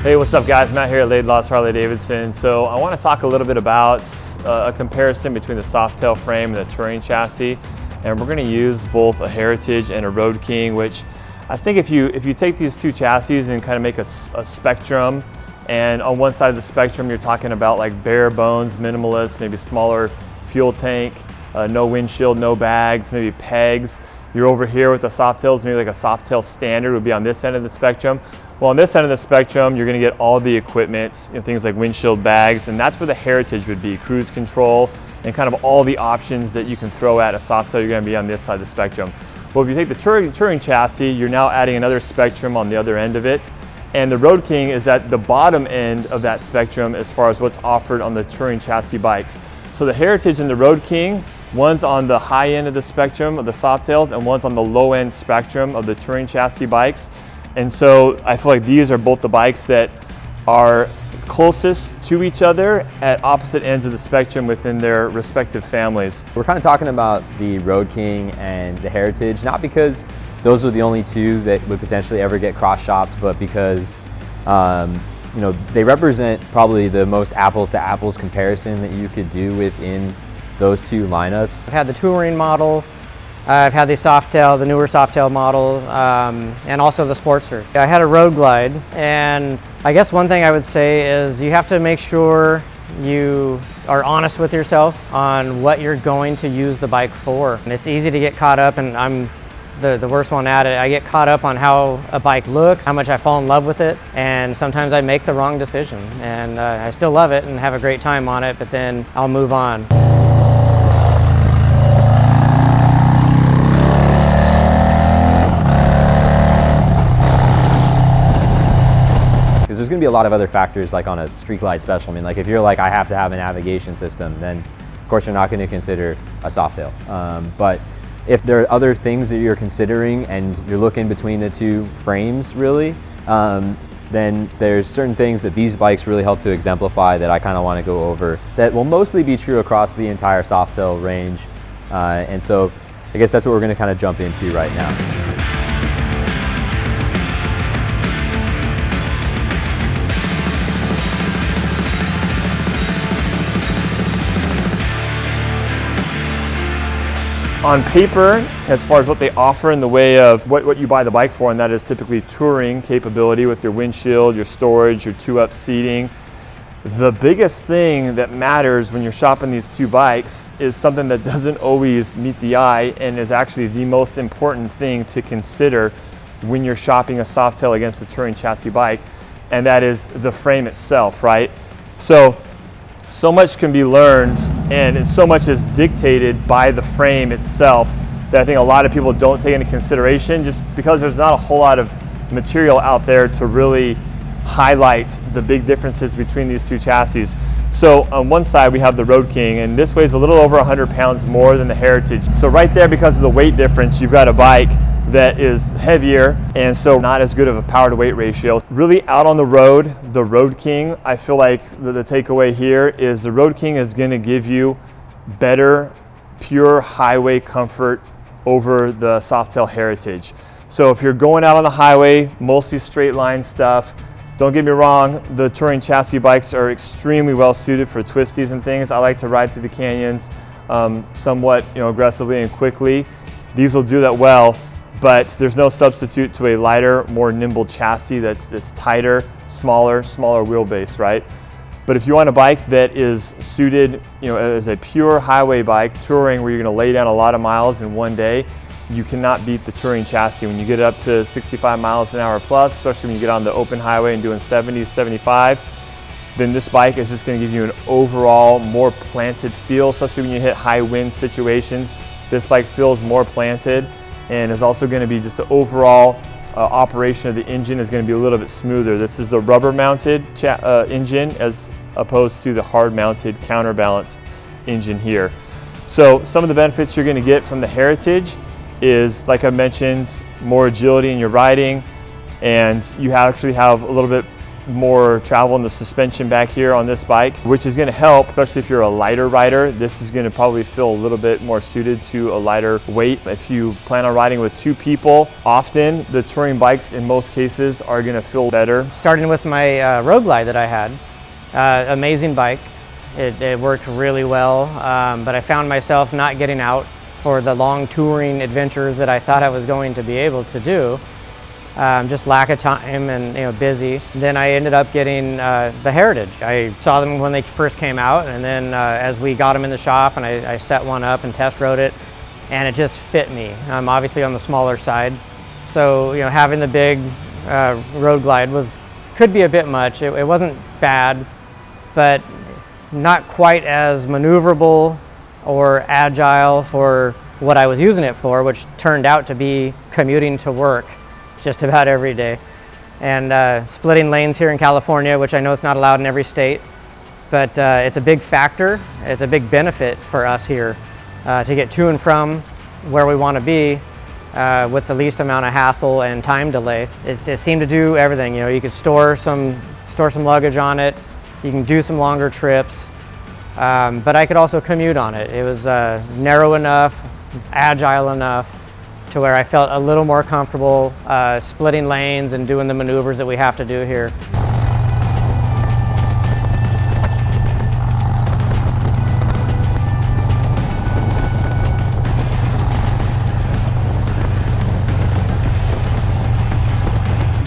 Hey, what's up guys? Matt here at Laidlaw Harley-Davidson. So I want to talk a little bit about a comparison between the Softail frame and the Touring chassis. And we're going to use both a Heritage and a Road King, which I think if you take these two chassis and kind of make a spectrum, and on one side of the spectrum you're talking about like bare bones, minimalist, maybe smaller fuel tank, no windshield, no bags, maybe pegs. You're over here with the Softails, maybe like a Softail standard would be on this end of the spectrum. Well, on this end of the spectrum, you're gonna get all the equipment, things like windshield bags, and that's where the Heritage would be, cruise control, and kind of all the options that you can throw at a Softail, you're gonna be on this side of the spectrum. Well, if you take the Touring chassis, you're now adding another spectrum on the other end of it, and the Road King is at the bottom end of that spectrum as far as what's offered on the Touring chassis bikes. So the Heritage and the Road King, one's on the high end of the spectrum of the Softails and one's on the low end spectrum of the Touring chassis bikes. And so I feel like these are both the bikes that are closest to each other at opposite ends of the spectrum within their respective families. We're kind of talking about the Road King and the Heritage, not because those are the only two that would potentially ever get cross-shopped, but because they represent probably the most apples to apples comparison that you could do within those two lineups. I've had the Touring model, I've had the Softail, the newer Softail model, and also the Sportster. I had a Road Glide, and I guess one thing I would say is you have to make sure you are honest with yourself on what you're going to use the bike for. And it's easy to get caught up, and I'm the worst one at it. I get caught up on how a bike looks, how much I fall in love with it, and sometimes I make the wrong decision. And I still love it and have a great time on it, but then I'll move on. Because there's going to be a lot of other factors, like on a Street Glide Special. I mean, like if you're like, I have to have a navigation system, then of course you're not going to consider a Softail. But if there are other things that you're considering and you're looking between the two frames really, then there's certain things that these bikes really help to exemplify that I kind of want to go over that will mostly be true across the entire Softail range. And so I guess that's what we're going to kind of jump into right now. On paper, as far as what they offer in the way of what you buy the bike for, and that is typically touring capability with your windshield, your storage, your two-up seating. The biggest thing that matters when you're shopping these two bikes is something that doesn't always meet the eye and is actually the most important thing to consider when you're shopping a Softail against a Touring chassis bike, and that is the frame itself, right? So much can be learned and so much is dictated by the frame itself that I think a lot of people don't take into consideration just because there's not a whole lot of material out there to really highlight the big differences between these two chassis. So on one side we have the Road King, and this weighs a little over 100 pounds more than the Heritage. So right there, because of the weight difference, you've got a bike that is heavier and so not as good of a power to weight ratio. Really out on the road, the Road King, I feel like the takeaway here is the Road King is going to give you better pure highway comfort over the Softail Heritage. So if you're going out on the highway, mostly straight line stuff, don't get me wrong, the Touring chassis bikes are extremely well suited for twisties and things. I like to ride through the canyons somewhat aggressively and quickly. These will do that well. But there's no substitute to a lighter, more nimble chassis that's tighter, smaller wheelbase, right? But if you want a bike that is suited, as a pure highway bike, touring, where you're going to lay down a lot of miles in one day, you cannot beat the Touring chassis. When you get up to 65 miles an hour plus, especially when you get on the open highway and doing 70, 75, then this bike is just going to give you an overall more planted feel, especially when you hit high wind situations. This bike feels more planted, and is also going to be just the overall operation of the engine is going to be a little bit smoother. This is a rubber mounted engine as opposed to the hard mounted counterbalanced engine here. So some of the benefits you're going to get from the Heritage is, like I mentioned, more agility in your riding, and you actually have a little bit more travel in the suspension back here on this bike, which is going to help, especially if you're a lighter rider. This is going to probably feel a little bit more suited to a lighter weight. If you plan on riding with 2 people, often the touring bikes in most cases are going to feel better. Starting with my Road Glide that I had, amazing bike. It worked really well, but I found myself not getting out for the long touring adventures that I thought I was going to be able to do. Just lack of time and busy. Then I ended up getting the Heritage. I saw them when they first came out, and then as we got them in the shop and I set one up and test rode it, and it just fit me. I'm obviously on the smaller side, so having the big Road Glide could be a bit much. It wasn't bad, but not quite as maneuverable or agile for what I was using it for, which turned out to be commuting to work just about every day, and splitting lanes here in California, which I know it's not allowed in every state, but it's a big factor. It's a big benefit for us here to get to and from where we want to be with the least amount of hassle and time delay. It seemed to do everything. You could store some luggage on it. You can do some longer trips, but I could also commute on it. It was narrow enough, agile enough, to where I felt a little more comfortable splitting lanes and doing the maneuvers that we have to do here.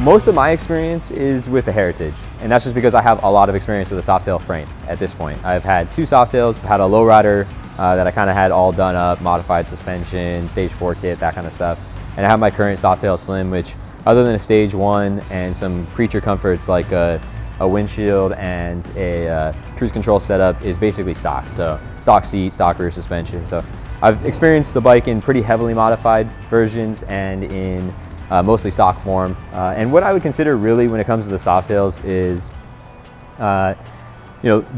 Most of my experience is with the Heritage, and that's just because I have a lot of experience with a Softail frame at this point. I've had 2 Softails, had a lowrider that I kind of had all done up, modified suspension, stage 4 kit, that kind of stuff. And I have my current Softail Slim, which other than a stage 1 and some creature comforts like a windshield and a cruise control setup, is basically stock. So stock seat, stock rear suspension. So I've experienced the bike in pretty heavily modified versions and in mostly stock form. And what I would consider really when it comes to the Softails is,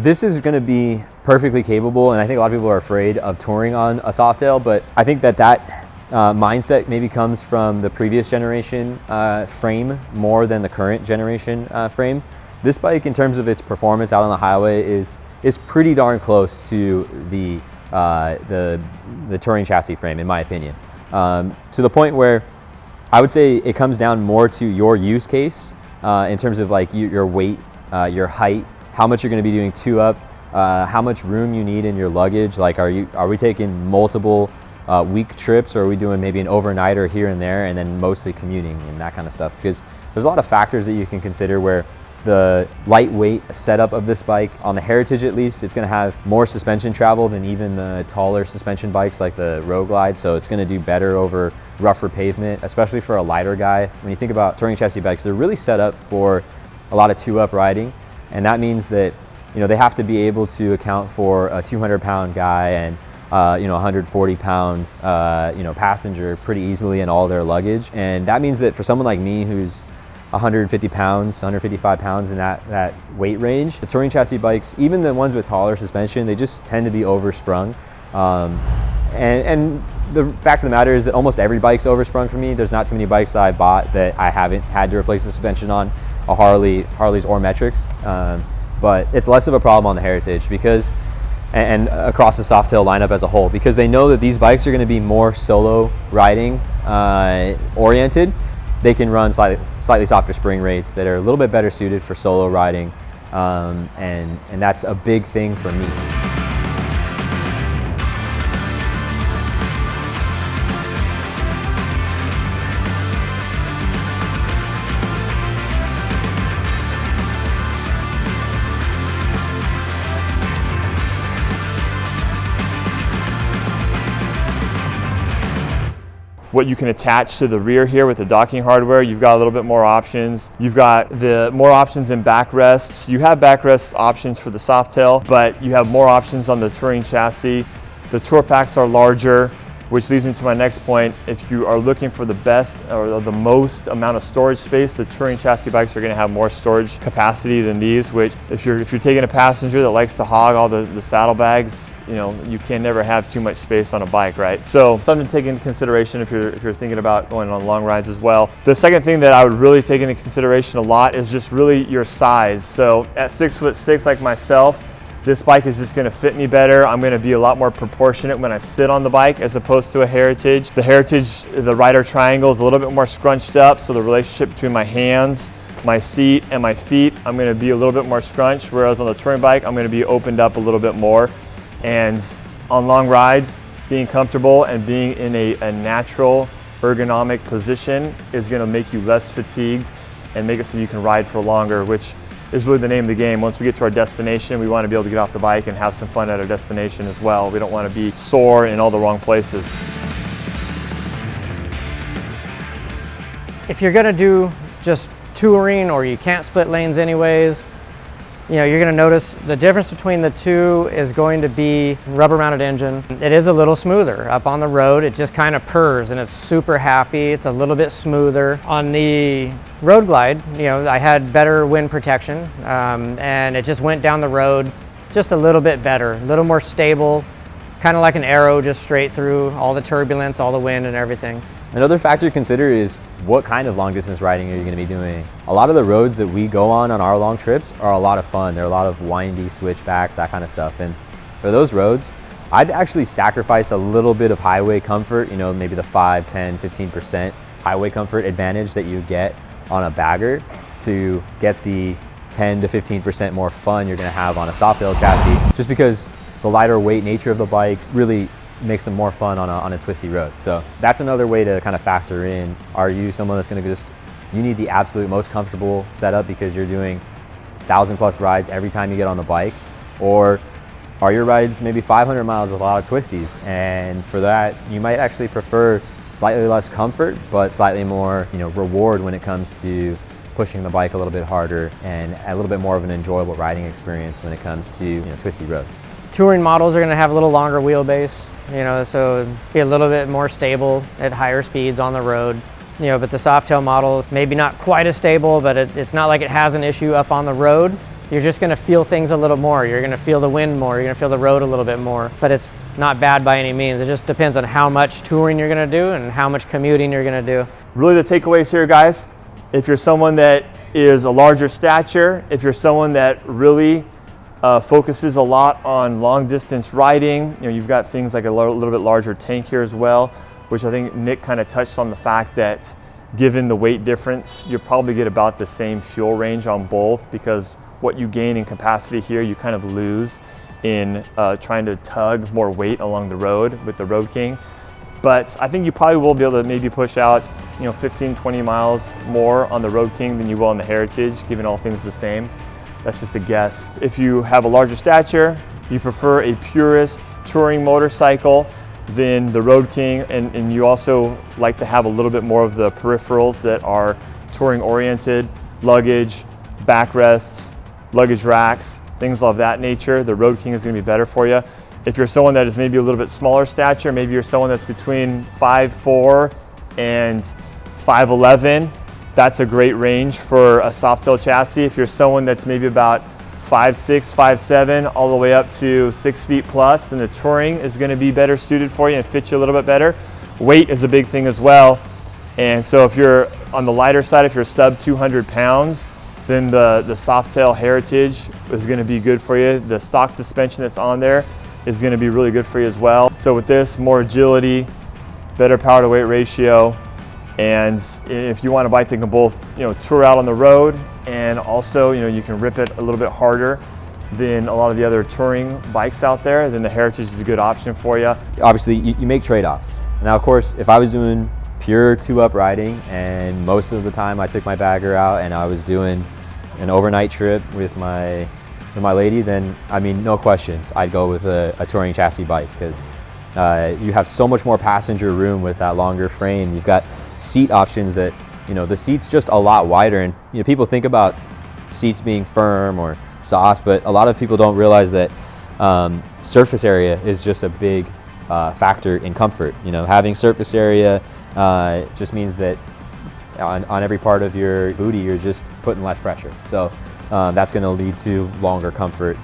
this is going to be perfectly capable, and I think a lot of people are afraid of touring on a Softail, but I think that mindset maybe comes from the previous generation frame more than the current generation frame. This bike, in terms of its performance out on the highway, is pretty darn close to the touring chassis frame, in my opinion, to the point where I would say it comes down more to your use case in terms of like your weight, your height, how much you're going to be doing 2-up, how much room you need in your luggage. Like, are we taking multiple week trips, or are we doing maybe an overnighter here and there, and then mostly commuting and that kind of stuff? Because there's a lot of factors that you can consider where the lightweight setup of this bike, on the Heritage at least, it's going to have more suspension travel than even the taller suspension bikes like the Road Glide, so it's going to do better over rougher pavement, especially for a lighter guy. When you think about touring chassis bikes, they're really set up for a lot of 2-up riding, and that means that they have to be able to account for a 200-pound guy and 140-pound passenger pretty easily in all their luggage. And that means that for someone like me who's 150 pounds, 155 pounds in that weight range, the touring chassis bikes, even the ones with taller suspension, they just tend to be oversprung. And the fact of the matter is that almost every bike's oversprung for me. There's not too many bikes that I bought that I haven't had to replace the suspension on, a Harley's or Metrics. But it's less of a problem on the Heritage because, and across the Softail lineup as a whole, because they know that these bikes are going to be more solo riding oriented. They can run slightly softer spring rates that are a little bit better suited for solo riding, and that's a big thing for me. What you can attach to the rear here with the docking hardware, you've got a little bit more options. You've got more options in backrests. You have backrest options for the Softail, but you have more options on the touring chassis. The tour packs are larger. which leads me to my next point. If you are looking for the best or the most amount of storage space, the touring chassis bikes are going to have more storage capacity than these, which if you're taking a passenger that likes to hog all the saddlebags, you know, you can never have too much space on a bike, right? So something to take into consideration if you're thinking about going on long rides as well. The second thing that I would really take into consideration a lot is just really your size. So at 6'6" like myself, this bike is just going to fit me better. I'm going to be a lot more proportionate when I sit on the bike as opposed to a Heritage. The Heritage, the rider triangle is a little bit more scrunched up, so the relationship between my hands, my seat, and my feet, I'm going to be a little bit more scrunched, whereas on the touring bike, I'm going to be opened up a little bit more. And on long rides, being comfortable and being in a natural ergonomic position is going to make you less fatigued and make it so you can ride for longer, which is really the name of the game. Once we get to our destination, we want to be able to get off the bike and have some fun at our destination as well. We don't want to be sore in all the wrong places. If you're going to do just touring or you can't split lanes anyways, you know, you're going to notice the difference between the two is going to be rubber mounted engine. It is a little smoother. Up on the road, it just kind of purrs and it's super happy. It's a little bit smoother. On the Road Glide, you know, I had better wind protection and it just went down the road just a little bit better, a little more stable, kind of like an arrow just straight through all the turbulence, all the wind and everything. Another factor to consider is what kind of long distance riding are you going to be doing. A lot of the roads that we go on our long trips are a lot of fun. They're a lot of windy switchbacks, that kind of stuff. And for those roads, I'd actually sacrifice a little bit of highway comfort, you know, maybe the 5, 10, 15% highway comfort advantage that you get on a bagger to get the 10 to 15% more fun you're going to have on a Softail chassis, just because the lighter weight nature of the bike really makes them more fun on a twisty road. So that's another way to kind of factor in, are you someone that's going to you need the absolute most comfortable setup because you're doing 1,000+ rides every time you get on the bike, or are your rides maybe 500 miles with a lot of twisties? And for that, you might actually prefer slightly less comfort, but slightly more, you know, reward when it comes to pushing the bike a little bit harder and a little bit more of an enjoyable riding experience when it comes to, you know, twisty roads. Touring models are going to have a little longer wheelbase, you know, so be a little bit more stable at higher speeds on the road. You know, but the Softail models, maybe not quite as stable, but it's not like it has an issue up on the road. You're just going to feel things a little more. You're going to feel the wind more. You're going to feel the road a little bit more. But it's not bad by any means. It just depends on how much touring you're going to do and how much commuting you're going to do. Really, the takeaways here, guys, if you're someone that is a larger stature, if you're someone that really focuses a lot on long distance riding, you know, you've got things like a little bit larger tank here as well, which I think Nick kind of touched on the fact that given the weight difference, you probably get about the same fuel range on both, because what you gain in capacity here, you kind of lose in trying to tug more weight along the road with the Road King. But I think you probably will be able to maybe push out, you know, 15, 20 miles more on the Road King than you will on the Heritage, given all things the same. That's just a guess. If you have a larger stature, you prefer a purist touring motorcycle than the Road King, and you also like to have a little bit more of the peripherals that are touring oriented, luggage, backrests, luggage racks, things of that nature, the Road King is going to be better for you. If you're someone that is maybe a little bit smaller stature, maybe you're someone that's between 5'4" and 5'11", that's a great range for a Softail chassis. If you're someone that's maybe about 5'6", 5'7", all the way up to 6 feet plus, then the touring is going to be better suited for you and fit you a little bit better. Weight is a big thing as well. And so if you're on the lighter side, if you're sub 200 pounds, then the Softail Heritage is going to be good for you. The stock suspension that's on there is going to be really good for you as well. So with this, more agility, better power to weight ratio, and if you want a bike that can both, you know, tour out on the road, and also, you know, you can rip it a little bit harder than a lot of the other touring bikes out there, then the Heritage is a good option for you. Obviously, you make trade-offs. Now, of course, if I was doing pure two-up riding, and most of the time I took my bagger out and I was doing an overnight trip with my lady, then, I mean, no questions, I'd go with a touring chassis bike, because you have so much more passenger room with that longer frame. You've got seat options that, you know, the seat's just a lot wider, and, you know, people think about seats being firm or soft, but a lot of people don't realize that surface area is just a big factor in comfort. You know, having surface area just means that on every part of your booty, you're just putting less pressure. So that's going to lead to longer comfort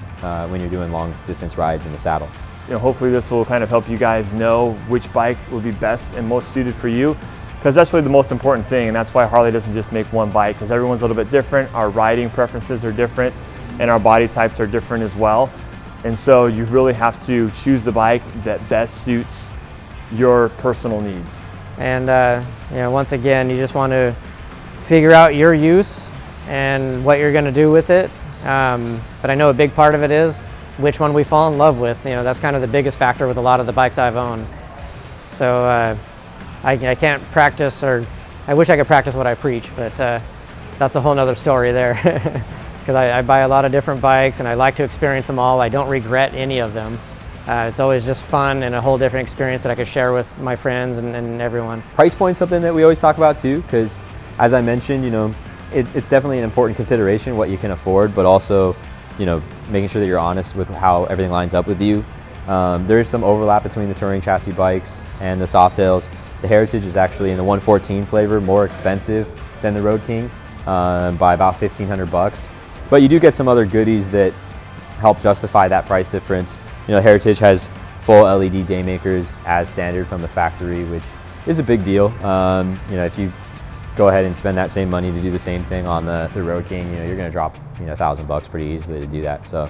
when you're doing long distance rides in the saddle. You know, hopefully this will kind of help you guys know which bike will be best and most suited for you, because that's really the most important thing, and that's why Harley doesn't just make one bike, because everyone's a little bit different, our riding preferences are different, and our body types are different as well. And so you really have to choose the bike that best suits your personal needs. And you know, once again, you just want to figure out your use and what you're going to do with it. But I know a big part of it is which one we fall in love with. You know, that's kind of the biggest factor with a lot of the bikes I've owned. So I can't practice, or I wish I could practice what I preach, but that's a whole nother story there. Because I buy a lot of different bikes and I like to experience them all. I don't regret any of them. It's always just fun and a whole different experience that I could share with my friends and everyone. Price point's something that we always talk about too, because as I mentioned, you know, it's definitely an important consideration what you can afford, but also, you know, making sure that you're honest with how everything lines up with you. There is some overlap between the touring chassis bikes and the Softails. The Heritage is actually in the 114 flavor more expensive than the Road King by about $1,500. But you do get some other goodies that help justify that price difference. You know, Heritage has full LED daymakers as standard from the factory, which is a big deal. You know, if you go ahead and spend that same money to do the same thing on the Road King, you know, you're going to drop, you know, $1,000 pretty easily to do that. So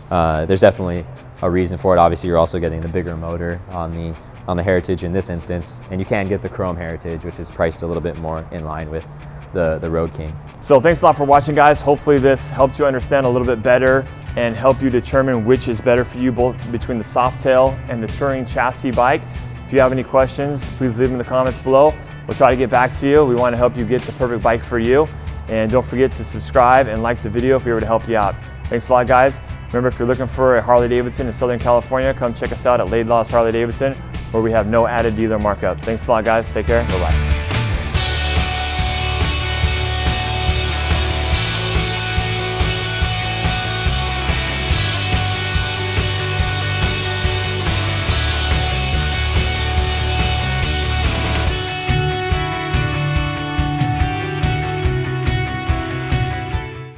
there's definitely a reason for it. Obviously, you're also getting the bigger motor on the Heritage in this instance, and you can get the Chrome Heritage, which is priced a little bit more in line with the Road King. So thanks a lot for watching, guys. Hopefully this helped you understand a little bit better and help you determine which is better for you, both between the Softail and the touring chassis bike. If you have any questions, please leave them in the comments below. We'll try to get back to you. We want to help you get the perfect bike for you. And don't forget to subscribe and like the video if we were to help you out. Thanks a lot, guys. Remember, if you're looking for a Harley-Davidson in Southern California, come check us out at Laidlaw's Harley-Davidson, where we have no added dealer markup. Thanks a lot, guys. Take care. Bye-bye.